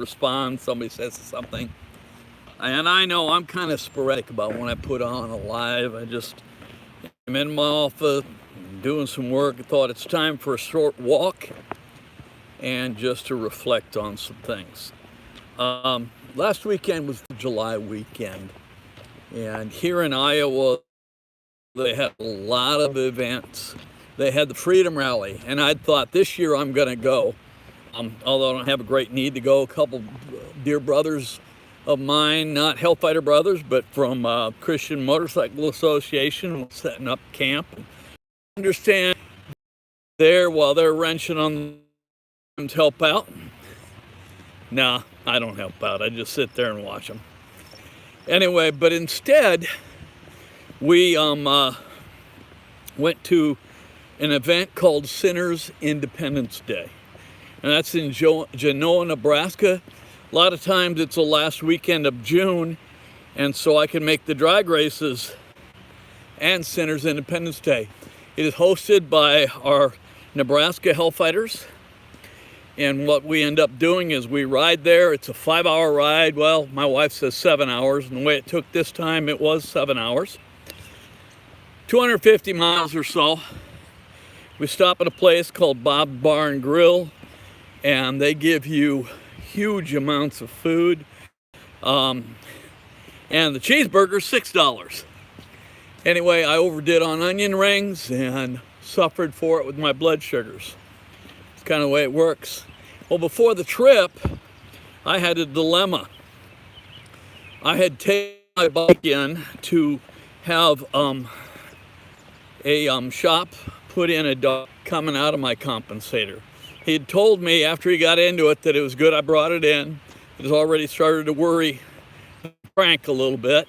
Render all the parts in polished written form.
respond, somebody says something. And I know I'm kind of sporadic about when I put on a live. I'm in my office doing some work. I thought it's time for a short walk and just to reflect on some things. Last weekend was the July weekend, and here in Iowa, they had a lot of events. They had the Freedom Rally, and I thought this year I'm going to go. Although I don't have a great need to go, a couple dear brothers of mine, not Hellfighter Brothers, but from Christian Motorcycle Association, setting up camp. Understand there while they're wrenching on them to help out. Nah, I don't help out. I just sit there and watch them. Anyway, but instead, we went to an event called Sinners Independence Day. And that's in Genoa, Nebraska. A lot of times it's the last weekend of June, and so I can make the drag races and Sinners Independence Day. It is hosted by our Nebraska Hellfighters, and what we end up doing is we ride there. It's a 5-hour ride. Well, my wife says 7 hours, and the way it took this time, it was 7 hours. 250 miles or so. We stop at a place called Bob's Bar and Grill, and they give you huge amounts of food. And the cheeseburger's $6. Anyway, I overdid on onion rings and suffered for it with my blood sugars. It's kind of the way it works. Well, before the trip, I had a dilemma. I had taken my bike in to have a shop put in a dog coming out of my compensator. He had told me after he got into it that it was good I brought it in. It has already started to worry the crank a little bit,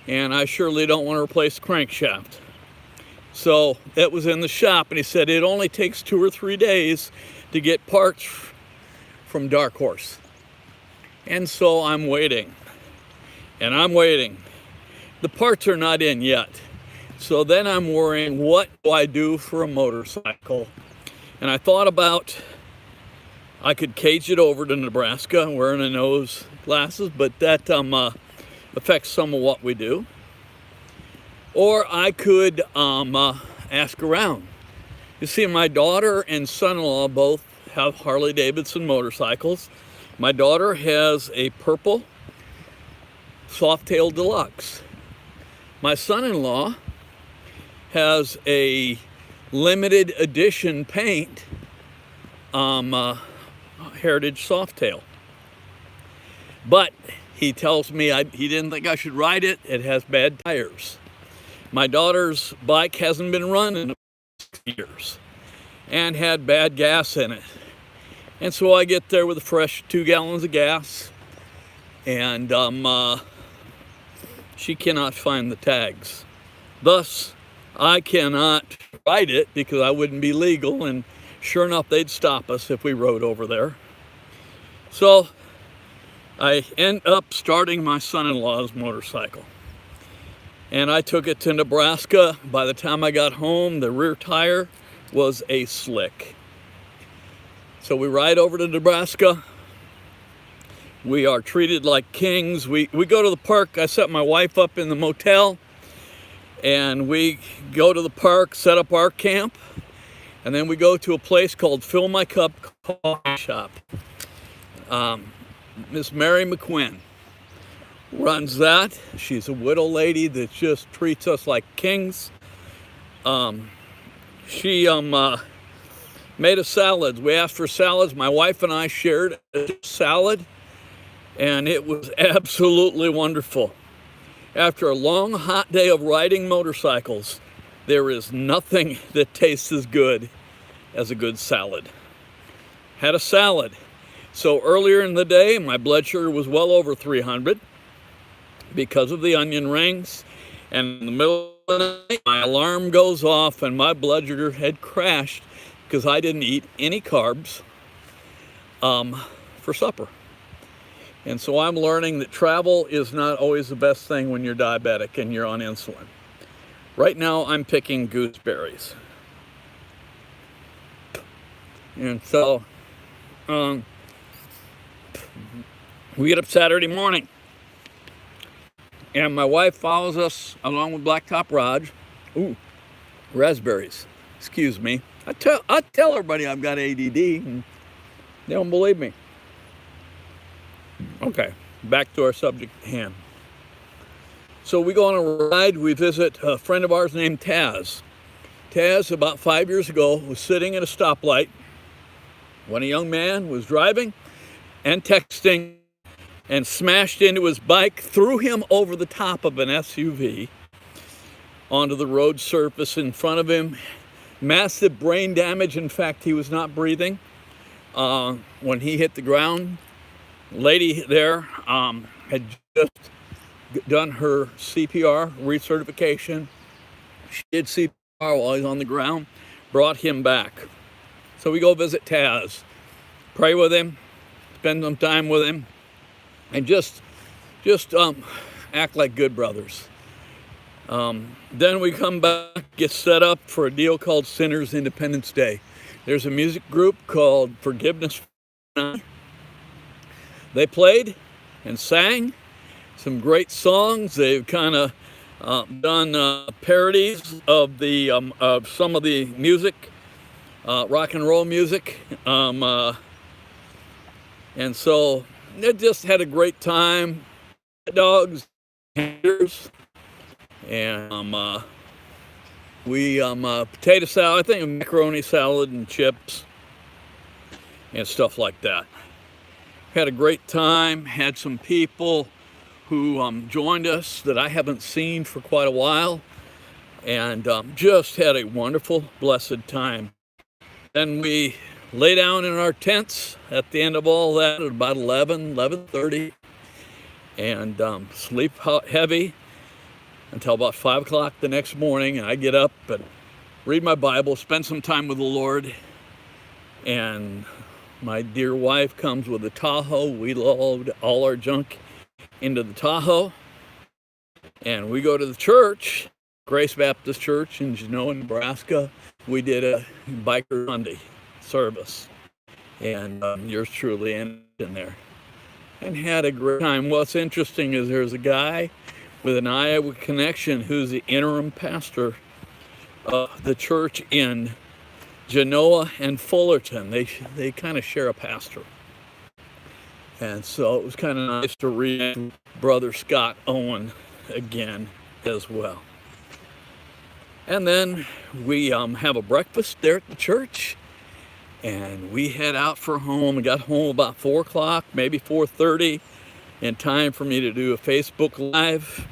and I surely don't want to replace the crankshaft. So it was in the shop, and he said it only takes 2 or 3 days to get parts from Dark Horse. And so I'm waiting, and I'm waiting. The parts are not in yet. So then I'm worrying, what do I do for a motorcycle? And I thought about, I could cage it over to Nebraska wearing a nose glasses, but that affects some of what we do. Or I could ask around. You see, my daughter and son-in-law both have Harley-Davidson motorcycles. My daughter has a purple Softail Deluxe. My son-in-law has a limited edition paint Heritage Softail. But he tells me he didn't think I should ride it. It has bad tires. My daughter's bike hasn't been run in 6 years and had bad gas in it. And so I get there with a fresh 2 gallons of gas, and she cannot find the tags. Thus, I cannot ride it because I wouldn't be legal, and sure enough, they'd stop us if we rode over there. So I end up starting my son-in-law's motorcycle, and I took it to Nebraska. By the time I got home, the rear tire was a slick. So we ride over to Nebraska. We are treated like kings. We go to the park. I set my wife up in the motel, and we go to the park, set up our camp, and then we go to a place called Fill My Cup Coffee Shop. Miss Mary McQuinn runs that. She's a widow lady that just treats us like kings. She made us salads. We asked for salads. My wife and I shared a salad, and it was absolutely wonderful. After a long, hot day of riding motorcycles, there is nothing that tastes as good as a good salad. Had a salad. So earlier in the day, my blood sugar was well over 300 because of the onion rings. And in the middle of the night, my alarm goes off and my blood sugar had crashed because I didn't eat any carbs for supper. And so I'm learning that travel is not always the best thing when you're diabetic and you're on insulin. Right now, I'm picking gooseberries. And so, We get up Saturday morning, and my wife follows us along with Blacktop Raj. Ooh, raspberries. Excuse me. I tell everybody I've got ADD, and they don't believe me. Okay, back to our subject at hand. So we go on a ride. We visit a friend of ours named Taz. Taz, about 5 years ago, was sitting at a stoplight when a young man was driving and texting and smashed into his bike, threw him over the top of an SUV onto the road surface in front of him. Massive brain damage. In fact, he was not breathing when he hit the ground. Lady there had just done her CPR recertification. She did CPR while he's on the ground, brought him back. So we go visit Taz, pray with him, spend some time with him, and just act like good brothers. Then we come back, get set up for a deal called Sinners Independence Day. There's a music group called Forgiveness. They played and sang some great songs. They've kind of done parodies of the of some of the music, rock and roll music, and so they just had a great time. Dogs, hamburgers, and we potato salad. I think macaroni salad and chips and stuff like that. Had a great time. Had some people who joined us that I haven't seen for quite a while, and just had a wonderful, blessed time. Then we lay down in our tents at the end of all that at about 11:30, and sleep heavy until about 5 o'clock the next morning. And I get up and read my Bible, spend some time with the Lord, and my dear wife comes with a Tahoe. We load all our junk into the Tahoe, and we go to the church, Grace Baptist Church in Genoa, Nebraska. We did a Biker Sunday service, and yours truly ended in there, and had a great time. What's interesting is there's a guy with an Iowa connection who's the interim pastor of the church in Genoa and Fullerton. They kind of share a pastor. And so it was kind of nice to read Brother Scott Owen again as well. And then we have a breakfast there at the church, and we head out for home. We got home about 4 o'clock, maybe 4:30, in time for me to do a Facebook Live.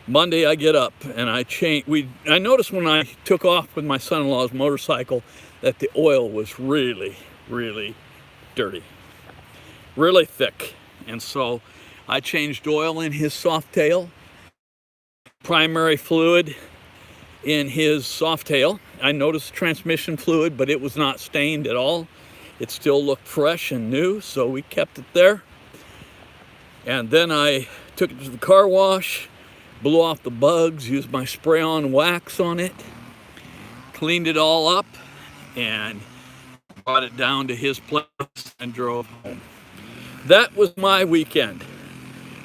Monday I get up and I noticed when I took off with my son-in-law's motorcycle that the oil was really, really dirty. Really thick, and so I changed oil in his Softail, primary fluid in his Softail. I noticed transmission fluid, but it was not stained at all. It still looked fresh and new, so we kept it there. And then I took it to the car wash, blew off the bugs, used my spray-on wax on it, cleaned it all up, and brought it down to his place and drove home. That was my weekend.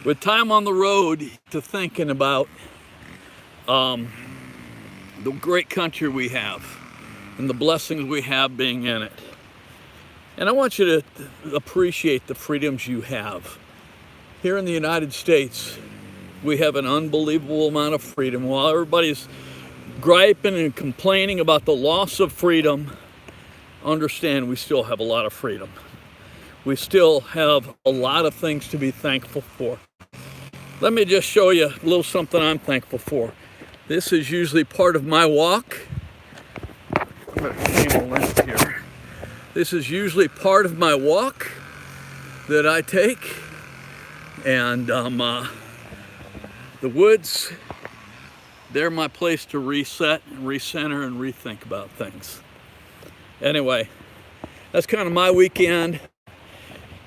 With time on the road to thinking about the great country we have and the blessings we have being in it. And I want you to appreciate the freedoms you have. Here in the United States, we have an unbelievable amount of freedom. While everybody's griping and complaining about the loss of freedom, understand we still have a lot of freedom. We still have a lot of things to be thankful for. Let me just show you a little something I'm thankful for. This is usually part of my walk. I'm going to change the lens here. This is usually part of my walk that I take. And the woods, they're my place to reset and recenter and rethink about things. Anyway, that's kind of my weekend.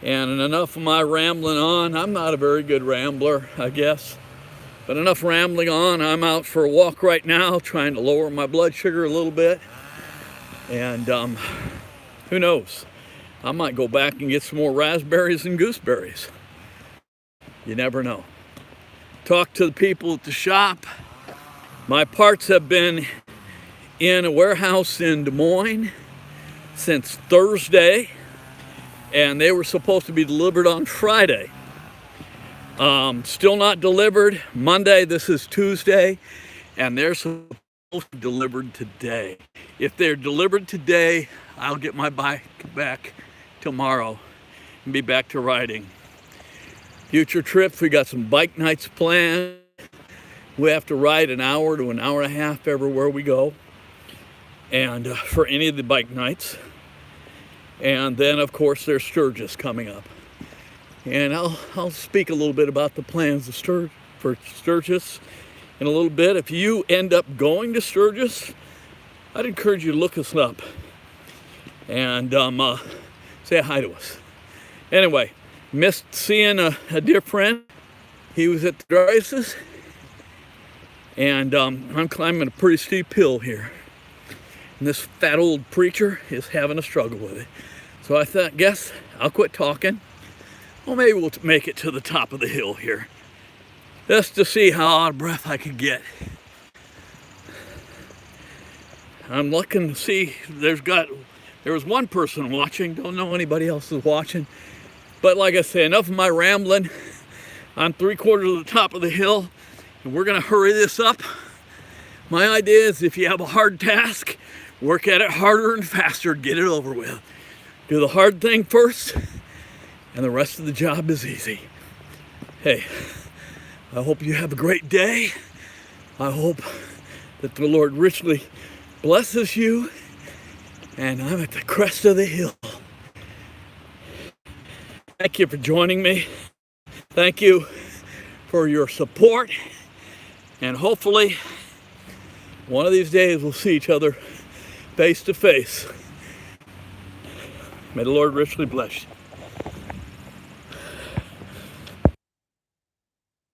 And enough of my rambling on. I'm not a very good rambler, I guess. But enough rambling on. I'm out for a walk right now, trying to lower my blood sugar a little bit. And who knows? I might go back and get some more raspberries and gooseberries. You never know. Talk to the people at the shop. My parts have been in a warehouse in Des Moines since Thursday, and they were supposed to be delivered on Friday. Still not delivered. Monday, this is Tuesday, and they're supposed to be delivered today. If they're delivered today, I'll get my bike back tomorrow and be back to riding. Future trips, we got some bike nights planned. We have to ride an hour to an hour and a half everywhere we go, and for any of the bike nights. And then, of course, there's Sturgis coming up. And I'll speak a little bit about the plans for Sturgis in a little bit. If you end up going to Sturgis, I'd encourage you to look us up and say hi to us. Anyway, missed seeing a dear friend. He was at the races, and I'm climbing a pretty steep hill here. And this fat old preacher is having a struggle with it. So I guess I'll quit talking. Well, maybe we'll make it to the top of the hill here, just to see how out of breath I could get. I'm looking to see, there was one person watching, don't know anybody else is watching. But like I say, enough of my rambling. I'm 3/4 of the top of the hill, and we're gonna hurry this up. My idea is, if you have a hard task, work at it harder and faster, get it over with. Do the hard thing first, and the rest of the job is easy. Hey, I hope you have a great day. I hope that the Lord richly blesses you, and I'm at the crest of the hill. Thank you for joining me. Thank you for your support, and hopefully one of these days we'll see each other face to face. May the Lord richly bless you.